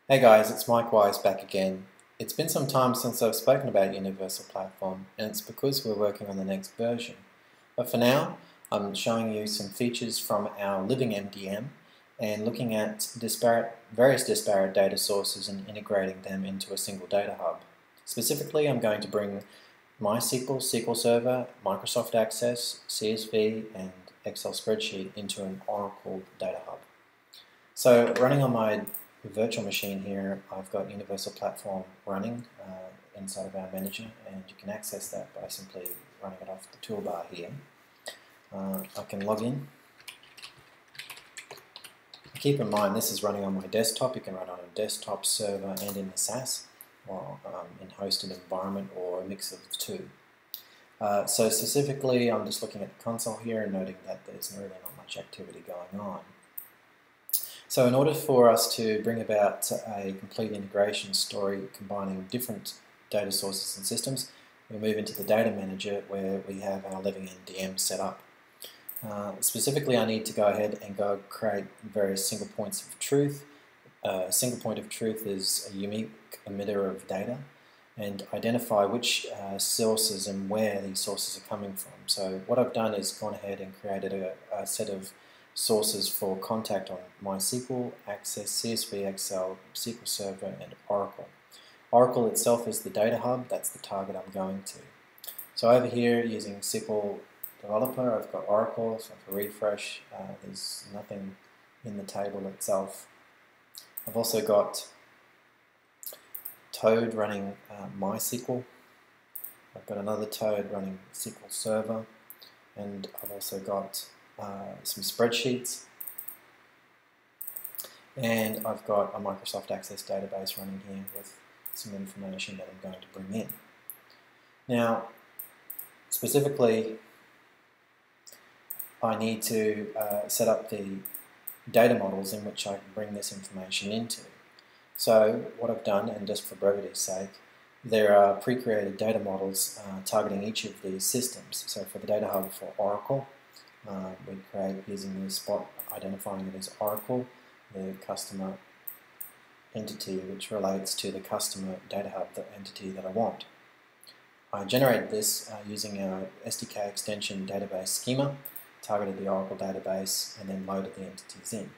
Hey guys, it's Mike Wise back again. It's been some time since I've spoken about Universal Platform, and it's because we're working on the next version. But for now, I'm showing you some features from our living MDM and looking at various disparate data sources and integrating them into a single data hub. Specifically, I'm going to bring MySQL, SQL Server, Microsoft Access, CSV, and Excel spreadsheet into an Oracle data hub. So running on my virtual machine here, I've got Universal Platform running inside of our manager, and you can access that by simply running it off the toolbar here. I can log in. Keep in mind this is running on my desktop. You can run on a desktop server and in the SaaS, or in hosted environment, or a mix of the two. So specifically, I'm just looking at the console here and noting that there's really not much activity going on. So in order for us to bring about a complete integration story combining different data sources and systems, we move into the data manager where we have our living MDM set up. Specifically, I need to go ahead and create various single points of truth. A single point of truth is a unique emitter of data, and identify which sources and where these sources are coming from. So what I've done is gone ahead and created a set of sources for contact on MySQL, Access, CSV, Excel, SQL Server, and Oracle. Oracle itself is the data hub. That's the target I'm going to. So over here, using SQL Developer, I've got Oracle. So if I refresh, there's nothing in the table itself. I've also got Toad running MySQL. I've got another Toad running SQL Server, and I've also got some spreadsheets, and I've got a Microsoft Access database running here with some information that I'm going to bring in. Now, specifically, I need to set up the data models in which I can bring this information into. So what I've done, and just for brevity's sake, there are pre-created data models targeting each of these systems. So for the data hub for Oracle, we create using the spot identifying it as Oracle, the customer entity which relates to the customer data hub, the entity that I want. I generated this using our SDK extension database schema, targeted the Oracle database, and then loaded the entities in.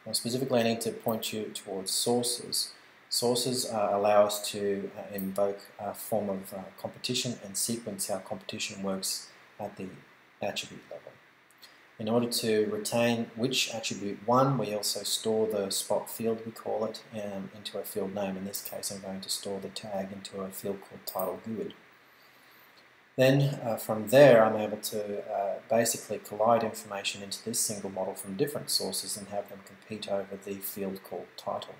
Now specifically, I need to point you towards sources. Sources allow us to invoke a form of competition and sequence how competition works at the attribute level. In order to retain which attribute won, we also store the spot field, we call it, into a field name. In this case, I'm going to store the tag into a field called title good. Then from there, I'm able to basically collide information into this single model from different sources and have them compete over the field called title.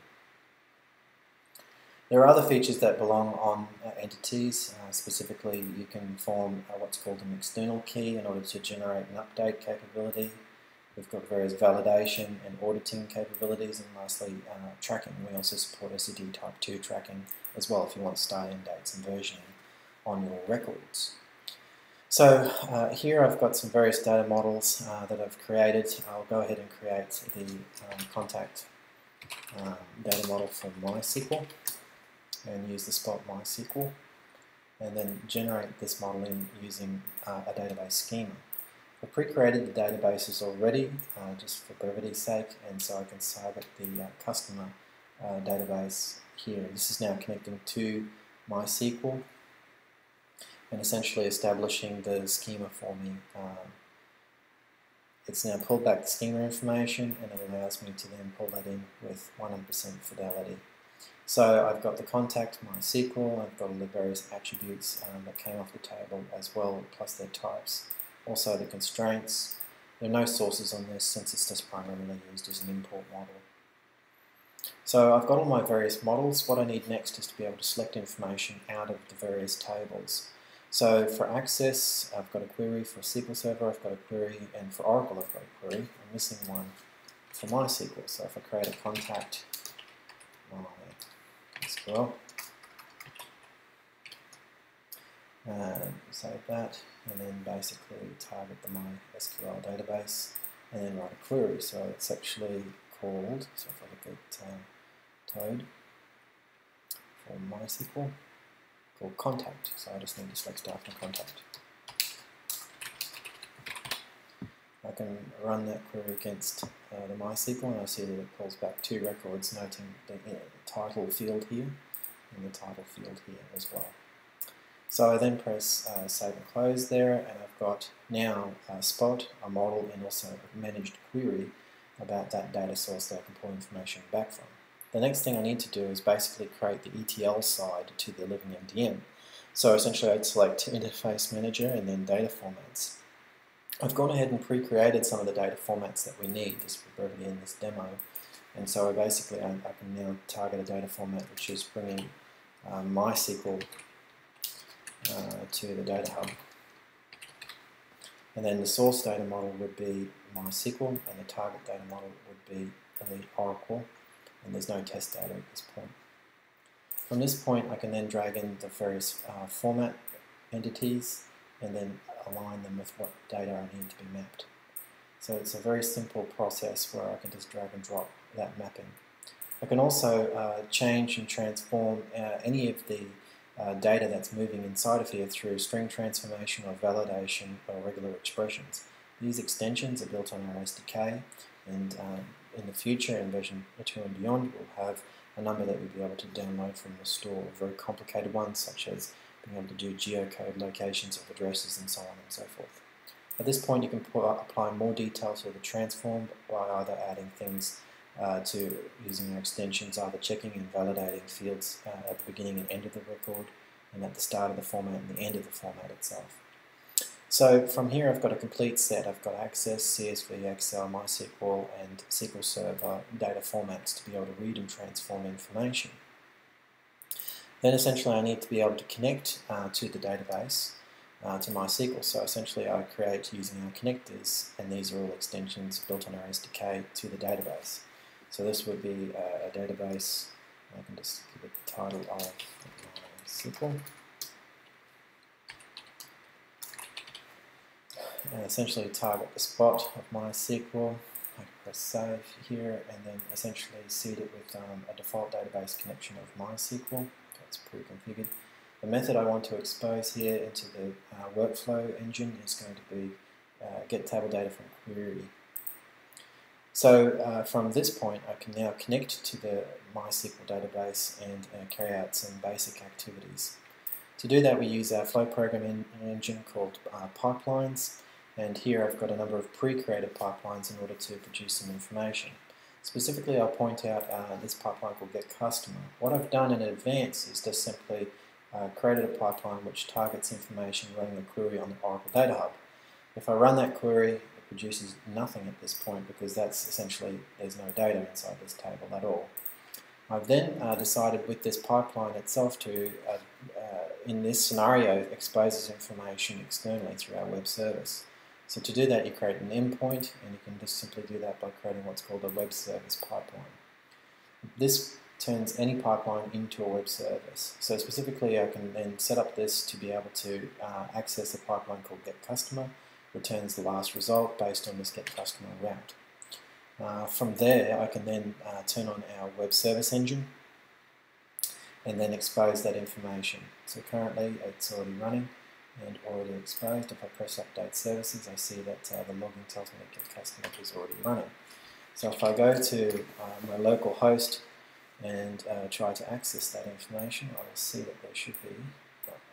There are other features that belong on entities. Specifically, you can form what's called an external key in order to generate an update capability. We've got various validation and auditing capabilities, and lastly, tracking. We also support SED Type 2 tracking as well if you want start-end dates and versioning on your records. So here I've got some various data models that I've created. I'll go ahead and create the contact data model for MySQL, and use the spot MySQL, and then generate this model in using a database schema. I've pre-created the databases already, just for brevity's sake, and so I can target the customer database here. This is now connecting to MySQL and essentially establishing the schema for me. It's now pulled back the schema information, and it allows me to then pull that in with 100% fidelity. So I've got the contact MySQL, I've got all the various attributes that came off the table as well, plus their types. Also the constraints. There are no sources on this since it's just primarily used as an import model. So I've got all my various models. What I need next is to be able to select information out of the various tables. So for Access, I've got a query. For SQL Server, I've got a query, and for Oracle, I've got a query. I'm missing one for MySQL. So if I create a contact MySQL, save that, and then basically target the MySQL database, and then write a query. So it's actually called, so if I look at Toad for MySQL called contact. So I just need to select staff and contact. I can run that query against the MySQL, and I see that it pulls back 2 records, noting the title field here and the title field here as well. So I then press save and close there, and I've got now a spot, a model, and also a managed query about that data source that I can pull information back from. The next thing I need to do is basically create the ETL side to the living MDM. So essentially I'd select Interface Manager and then Data Formats. I've gone ahead and pre-created some of the data formats that we need just for brevity in this demo, and so basically I can now target a data format which is bringing MySQL to the data hub, and then the source data model would be MySQL and the target data model would be the Oracle, and there's no test data at this point. From this point I can then drag in the various format entities and then align them with what data I need to be mapped. So it's a very simple process where I can just drag and drop that mapping. I can also change and transform any of the data that's moving inside of here through string transformation or validation or regular expressions. These extensions are built on our SDK, and in the future, in version 2 and beyond, we'll have a number that we'll be able to download from the store, very complicated ones such as being able to do geocode locations of addresses and so on and so forth. At this point you can apply more detail to the transform by either adding things to using our extensions, either checking and validating fields at the beginning and end of the record, and at the start of the format and the end of the format itself. So from here I've got a complete set. I've got Access, CSV, Excel, MySQL and SQL Server data formats to be able to read and transform information. Then essentially I need to be able to connect to the database, to MySQL. So essentially I create using our connectors, and these are all extensions built on our SDK to the database. So this would be a database. I can just give it the title of MySQL. And essentially target the spot of MySQL. I can press save here and then essentially seed it with a default database connection of MySQL. That's pre-configured. The method I want to expose here into the workflow engine is going to be get table data from query. So from this point I can now connect to the MySQL database and carry out some basic activities. To do that we use our flow programming engine called pipelines, and here I've got a number of pre-created pipelines in order to produce some information. Specifically I'll point out this pipeline called getCustomer. What I've done in advance is just simply created a pipeline which targets information running a query on the Oracle Data Hub. If I run that query, it produces nothing at this point because that's essentially, there's no data inside this table at all. I've then decided with this pipeline itself to, in this scenario, expose this information externally through our web service. So to do that you create an endpoint, and you can just simply do that by creating what's called a web service pipeline. This turns any pipeline into a web service. So specifically I can then set up this to be able to access a pipeline called getCustomer, returns the last result based on this getCustomer route. From there I can then turn on our web service engine and then expose that information. So currently it's already running and already exposed. If I press update services I see that the logging tells me that getCustomer is already running. So if I go to my local host and try to access that information, I will see that there should be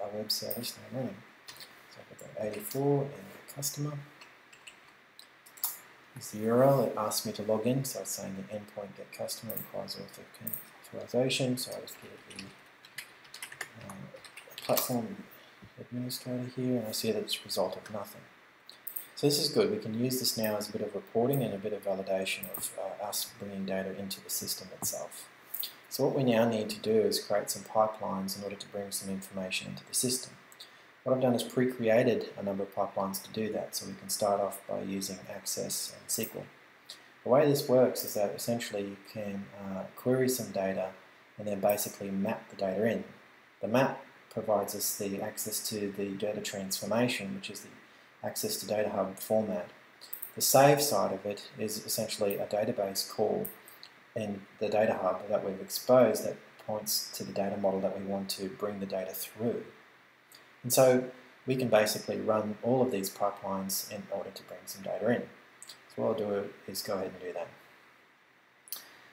a web service now running. So I've got 84 and GetCustomer. This is the URL. It asks me to log in, so it's saying the endpoint GetCustomer requires authorization, so I just give it the platform administrator here, and I see that it's a result of nothing. So this is good. We can use this now as a bit of reporting and a bit of validation of us bringing data into the system itself. So what we now need to do is create some pipelines in order to bring some information into the system. What I've done is pre-created a number of pipelines to do that, so we can start off by using Access and SQL. The way this works is that essentially you can query some data and then basically map the data in. The map provides us the access to the data transformation, which is the access to Data Hub format. The save side of it is essentially a database call in the data hub that we've exposed that points to the data model that we want to bring the data through. And so we can basically run all of these pipelines in order to bring some data in. So what I'll do is go ahead and do that.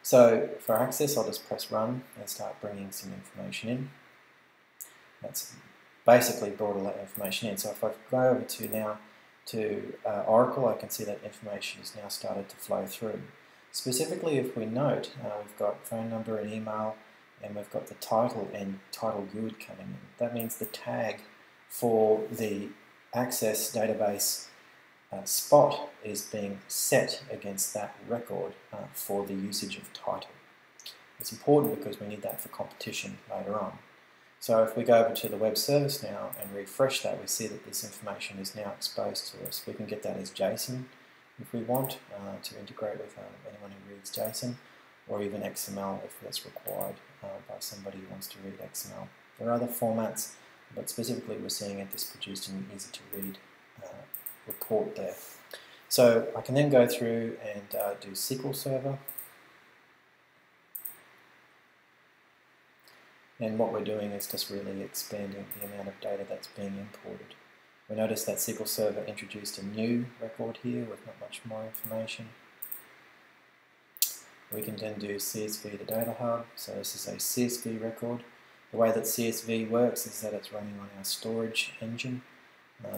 So for access, I'll just press run and start bringing some information in. That's basically brought all that information in. So if I go over to now to Oracle, I can see that information has now started to flow through. Specifically, if we note, we've got phone number and email, and we've got the title and title GUID coming in. That means the tag for the access database spot is being set against that record for the usage of title. It's important because we need that for competition later on. So if we go over to the web service now and refresh that, we see that this information is now exposed to us. We can get that as JSON if we want to integrate with anyone who reads JSON, or even XML if that's required by somebody who wants to read XML. There are other formats, but specifically we're seeing it this produced an easy to read report there. So I can then go through and do SQL Server. And what we're doing is just really expanding the amount of data that's being imported. We notice that SQL Server introduced a new record here with not much more information. We can then do CSV to Data Hub. So this is a CSV record. The way that CSV works is that it's running on our storage engine.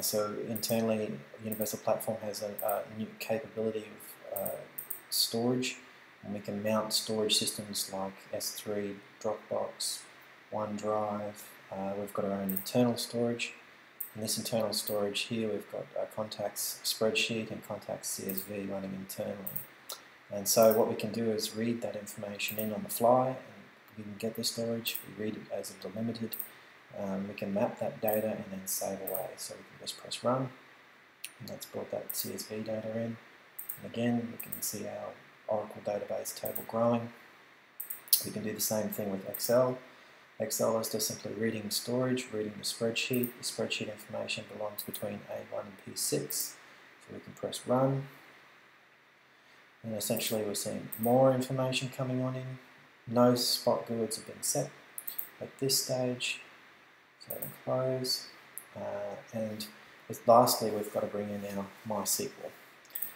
So internally, Universal Platform has a new capability of storage, and we can mount storage systems like S3, Dropbox, OneDrive. We've got our own internal storage. In this internal storage here, we've got a contacts spreadsheet and contacts CSV running internally. And so what we can do is read that information in on the fly, and we can get the storage, we read it as a delimited. We can map that data and then save away. So we can just press run, and that's brought that CSV data in. And again, we can see our Oracle database table growing. We can do the same thing with Excel. Excel is just simply reading storage, reading the spreadsheet. The spreadsheet information belongs between A1 and P6. So we can press run. And essentially we're seeing more information coming on in. No spot GUIDs have been set at this stage. So we can close. And lastly, we've got to bring in our MySQL.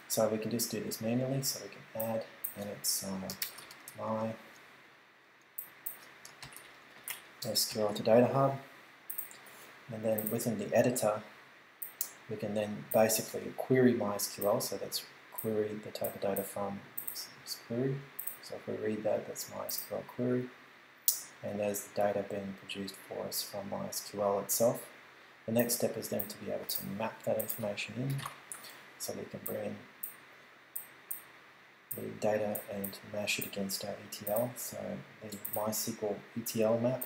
So we can just do this manually. So we can add, and it's my SQL to Data Hub. And then within the editor, we can then basically query MySQL. So that's query the type of data from this query. So if we read that, that's MySQL query. And there's the data being produced for us from MySQL itself. The next step is then to be able to map that information in. So we can bring in the data and mash it against our ETL. So the MySQL ETL map.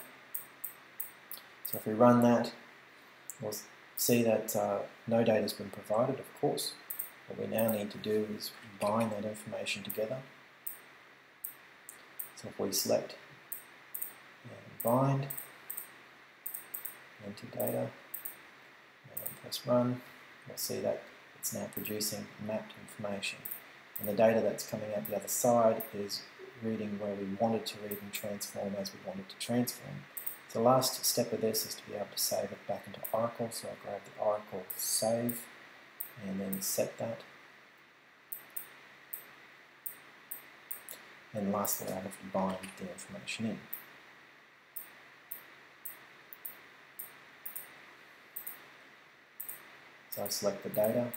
So if we run that, we'll see that no data has been provided, of course. What we now need to do is bind that information together. So if we select and bind into data and then press run, we'll see that it's now producing mapped information. And the data that's coming out the other side is reading where we wanted to read and transform as we wanted to transform. The last step of this is to be able to save it back into Oracle. So I'll grab the Oracle save and then set that. And lastly, I have to bind the information in. So I select the data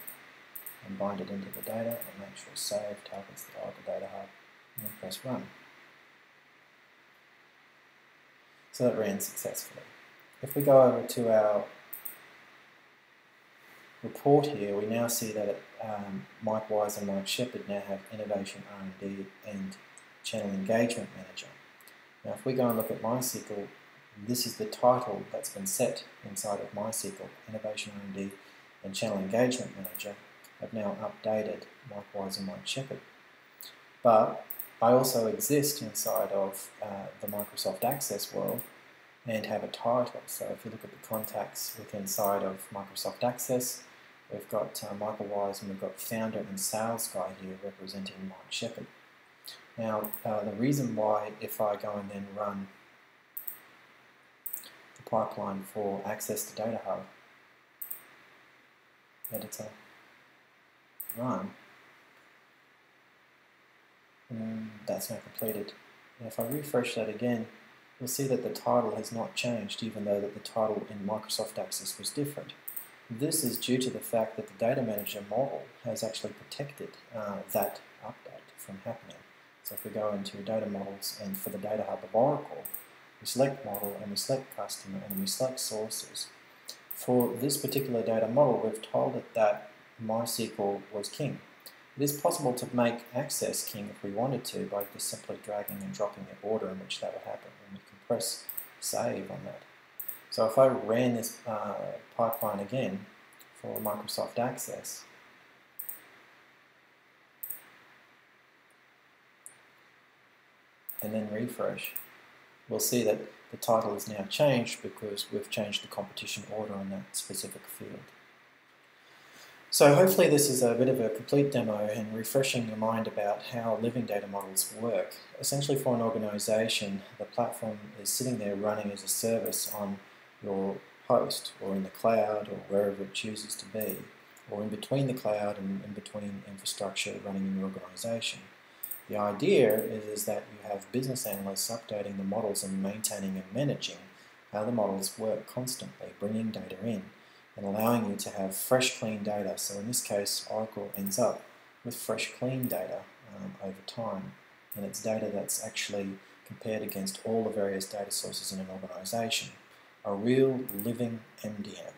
and bind it into the data and make sure save targets the Oracle Data Hub and then press run. So that ran successfully. If we go over to our report here, we now see that Mike Wise and Mike Shepherd now have Innovation R&D and Channel Engagement Manager. Now if we go and look at MySQL, this is the title that's been set inside of MySQL. Innovation R&D and Channel Engagement Manager have now updated Mike Wise and Mike Shepherd. But I also exist inside of the Microsoft Access world and have a title. So if you look at the contacts within inside of Microsoft Access, we've got Michael Wise and we've got founder and sales guy here representing Mike Shepherd. Now, the reason why, if I go and then run the pipeline for access to Data Hub, editor, run, that's now completed. And if I refresh that again, you'll see that the title has not changed, even though that the title in Microsoft Access was different. This is due to the fact that the Data Manager model has actually protected that update from happening. So if we go into Data Models, and for the Data Hub of Oracle, we select Model and we select Customer and we select Sources. For this particular data model, we've told it that MySQL was king. It is possible to make access king if we wanted to by just simply dragging and dropping the order in which that would happen, and we can press save on that. So if I ran this pipeline again for Microsoft Access, and then refresh, we'll see that the title is now changed because we've changed the competition order on that specific field. So hopefully this is a bit of a complete demo and refreshing your mind about how living data models work. Essentially, for an organization, the platform is sitting there running as a service on your host, or in the cloud, or wherever it chooses to be, or in between the cloud and in between infrastructure running in your organization. The idea is that you have business analysts updating the models and maintaining and managing how the models work constantly, bringing data in and allowing you to have fresh, clean data. So in this case, Oracle ends up with fresh, clean data over time, and it's data that's actually compared against all the various data sources in an organization. A real living MDM.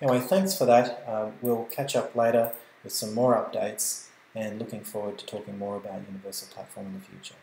Anyway, thanks for that. We'll catch up later with some more updates, and looking forward to talking more about Universal Platform in the future.